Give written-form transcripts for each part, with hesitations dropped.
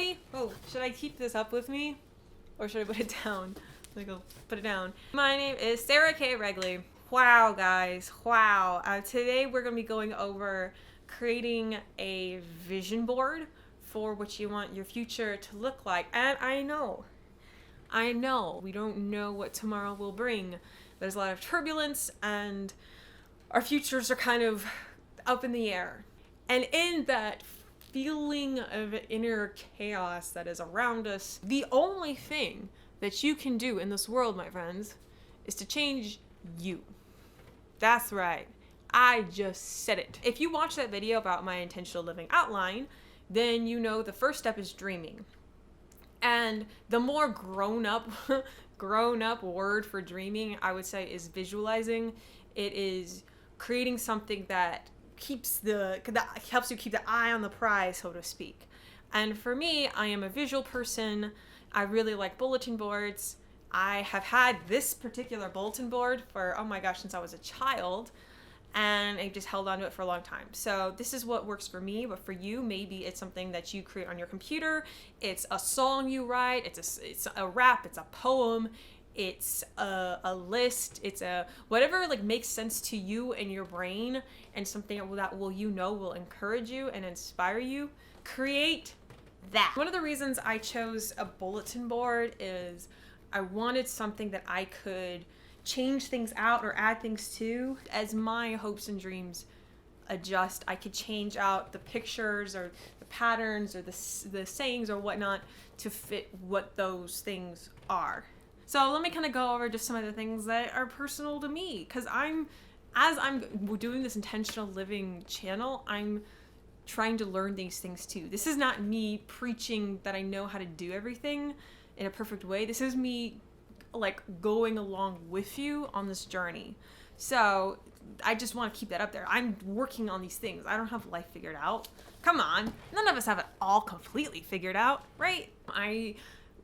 everybody. Oh, should I keep this up with me? Or should I put it down? Let me go put it down. My name is Sarah K. Regli. Wow, guys. Wow. Today we're going to be going over creating a vision board for what you want your future to look like. And I know, we don't know what tomorrow will bring. There's a lot of turbulence and our futures are kind of up in the air. And in that feeling of inner chaos that is around us, the only thing that you can do in this world, my friends, is to change you. That's right. I just said it. If you watch that video about my intentional living outline, then you know the first step is dreaming. And the more grown up word for dreaming, I would say, is visualizing. It is creating something that helps you keep the eye on the prize, so to speak. And for me, I am a visual person. I really like bulletin boards. I have had this particular bulletin board for, oh my gosh, since I was a child, and I just held on to it for a long time. So this is what works for me, but for you, maybe it's something that you create on your computer. It's a song you write. It's a rap. It's a poem. It's a list. It's a whatever like makes sense to you and your brain, and something that will encourage you and inspire you. Create that. One of the reasons I chose a bulletin board is I wanted something that I could change things out or add things to as my hopes and dreams adjust. I could change out the pictures or the patterns or the sayings or whatnot to fit what those things are. So let me kind of go over just some of the things that are personal to me, because as I'm doing this intentional living channel, I'm trying to learn these things too. This is not me preaching that I know how to do everything in a perfect way. This is me like going along with you on this journey. So I just want to keep that up there. I'm working on these things. I don't have life figured out. Come on. None of us have it all completely figured out, right? I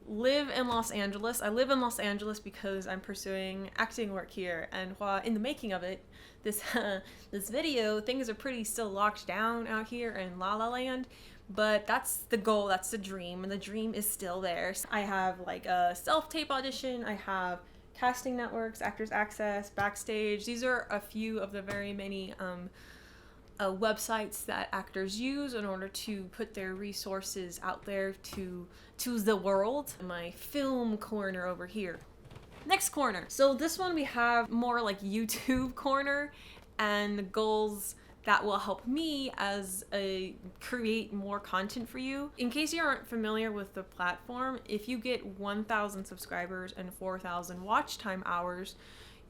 live in Los Angeles. I live in Los Angeles because I'm pursuing acting work here. And while in the making of it, this video, things are pretty still locked down out here in La La Land. But that's the goal, that's the dream, and the dream is still there. So I have like a self-tape audition, I have casting networks, Actors Access, Backstage. These are a few of the very many websites that actors use in order to put their resources out there to the world. My film corner over here. Next corner. So this one we have more like YouTube corner and the goals that will help me as create more content for you. In case you aren't familiar with the platform, if you get 1,000 subscribers and 4,000 watch time hours,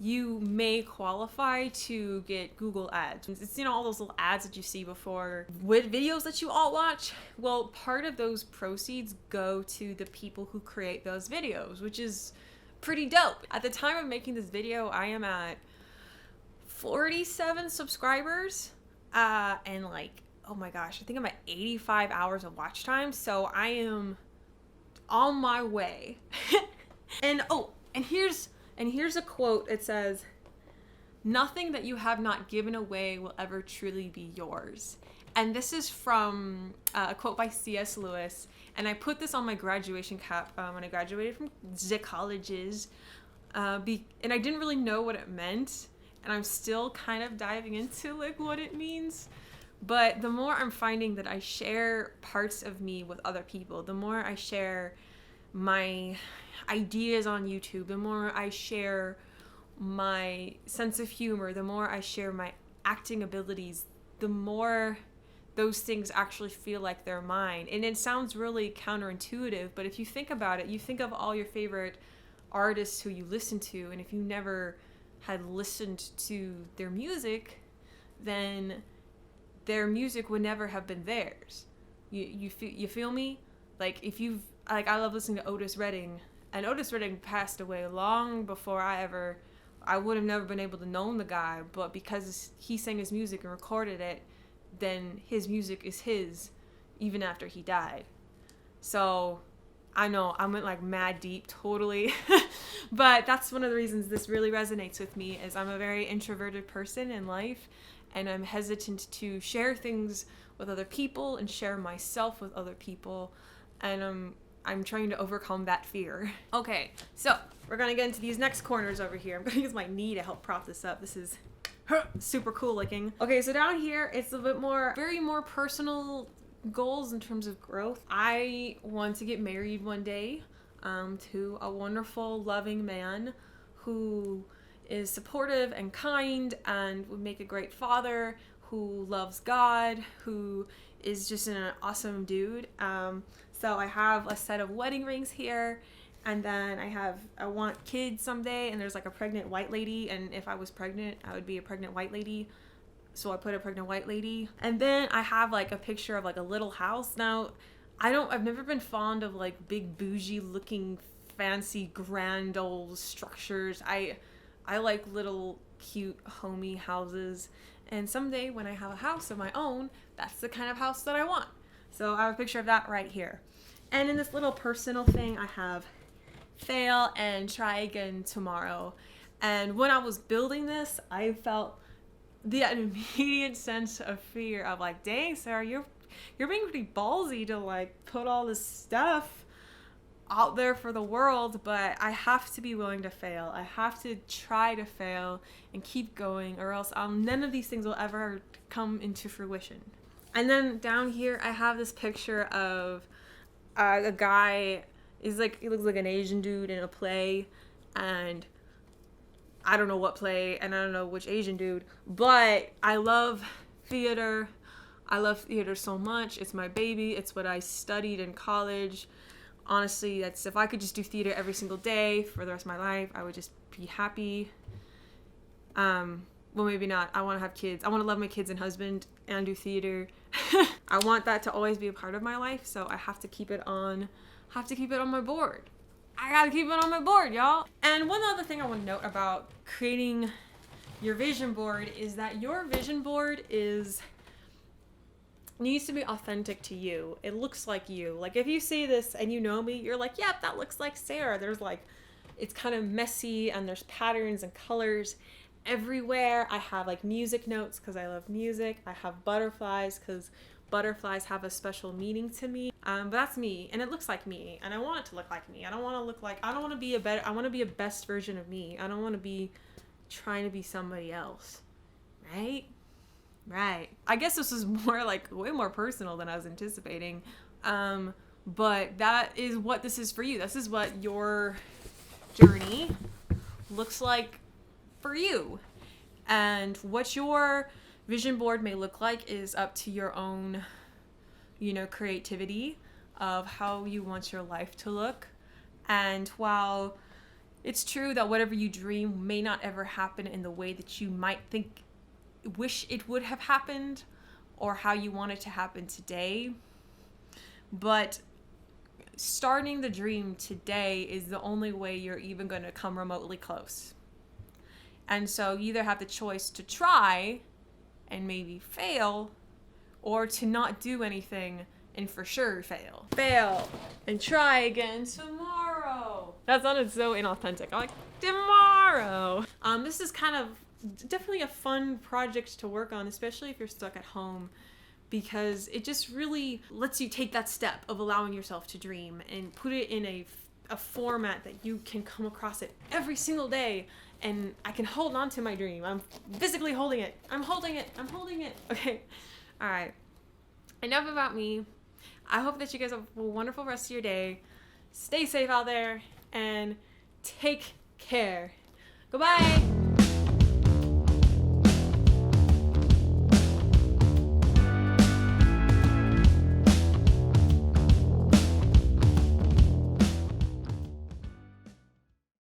you may qualify to get Google ads. It's, all those little ads that you see before with videos that you all watch. Well, part of those proceeds go to the people who create those videos, which is pretty dope. At the time of making this video, I am at 47 subscribers. And like, oh my gosh, I think I'm at 85 hours of watch time. So I am on my way. And here's a quote. It says, "Nothing that you have not given away will ever truly be yours." And this is from a quote by C.S. Lewis. And I put this on my graduation cap when I graduated from the colleges. And I didn't really know what it meant. And I'm still kind of diving into like what it means. But the more I'm finding that I share parts of me with other people, the more I share my ideas on YouTube, the more I share my sense of humor, the more I share my acting abilities, the more those things actually feel like they're mine. And it sounds really counterintuitive, but if you think about it, you think of all your favorite artists who you listen to, and if you never had listened to their music, then their music would never have been theirs. You feel me? Like I love listening to Otis Redding, and Otis Redding passed away long before I would have never been able to know the guy, but because he sang his music and recorded it, then his music is his even after he died. So I know I went like mad deep totally. But that's one of the reasons this really resonates with me, is I'm a very introverted person in life, and I'm hesitant to share things with other people and share myself with other people. and I'm trying to overcome that fear. Okay, so we're gonna get into these next corners over here. I'm gonna use my knee to help prop this up. This is super cool looking. Okay, so down here, it's a bit more, very more personal goals in terms of growth. I want to get married one day to a wonderful, loving man who is supportive and kind and would make a great father, who loves God, who is just an awesome dude. So I have a set of wedding rings here, and then I want kids someday, and there's like a pregnant white lady, and if I was pregnant, I would be a pregnant white lady. So I put a pregnant white lady. And then I have like a picture of like a little house. Now, I've never been fond of like big bougie looking fancy grand old structures. I like little cute homey houses. And someday when I have a house of my own, that's the kind of house that I want. So I have a picture of that right here. And in this little personal thing, I have fail and try again tomorrow. And when I was building this, I felt the immediate sense of fear of like, dang, Sarah, you're being pretty ballsy to like put all this stuff out there for the world, but I have to be willing to fail. I have to try to fail and keep going, or else none of these things will ever come into fruition. And then down here, I have this picture of a guy. He looks like an Asian dude in a play, and I don't know what play, and I don't know which Asian dude, but I love theater. I love theater so much. It's my baby. It's what I studied in college. Honestly, if I could just do theater every single day for the rest of my life, I would just be happy. Well, maybe not. I want to have kids. I want to love my kids and husband and do theater. I want that to always be a part of my life, so I have to keep it on. My board. I gotta keep it on my board, y'all. And one other thing I want to note about creating your vision board is that your vision board needs to be authentic to you. It looks like you. Like if you see this and you know me, you're like, yep, that looks like Sarah. There's like, it's kind of messy and there's patterns and colors everywhere. I have like music notes because I love music. I have butterflies because butterflies have a special meaning to me. But that's me, and it looks like me, and I want it to look like me. I want to be a best version of me. I don't want to be trying to be somebody else. Right. I guess this is more like way more personal than I was anticipating. But that is what this is for you. This is what your journey looks like for you. And what your vision board may look like is up to your own, creativity of how you want your life to look. And while it's true that whatever you dream may not ever happen in the way that you might wish it would have happened or how you want it to happen today, but starting the dream today is the only way you're even going to come remotely close. And so you either have the choice to try and maybe fail, or to not do anything and for sure fail and try again tomorrow. That sounded so inauthentic. I'm like, tomorrow. This is kind of definitely a fun project to work on, especially if you're stuck at home, because it just really lets you take that step of allowing yourself to dream and put it in a format that you can come across it every single day, and I can hold on to my dream. I'm physically holding it. I'm holding it. Okay. All right. Enough about me. I hope that you guys have a wonderful rest of your day. Stay safe out there and take care. Goodbye.